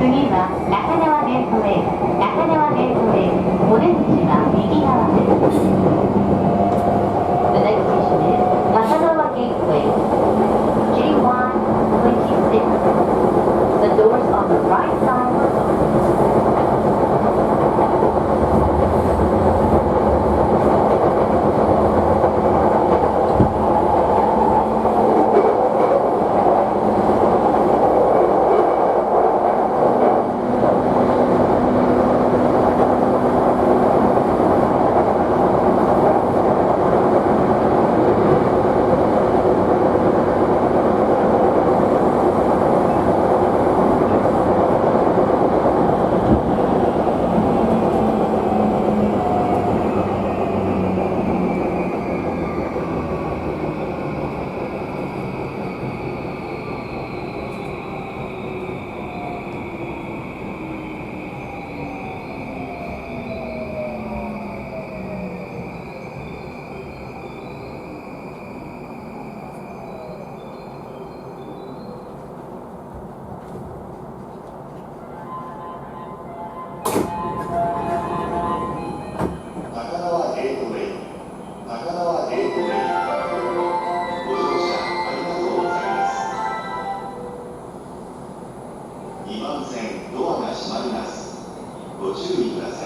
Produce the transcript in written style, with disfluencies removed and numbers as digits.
次は中川ゲートウェイ。中川ゲートウェイ。お出口は右側です。The next station is 中川 Gateway. J126. The doors on the right side are open. 2番線ドアが閉まります。ご注意ください。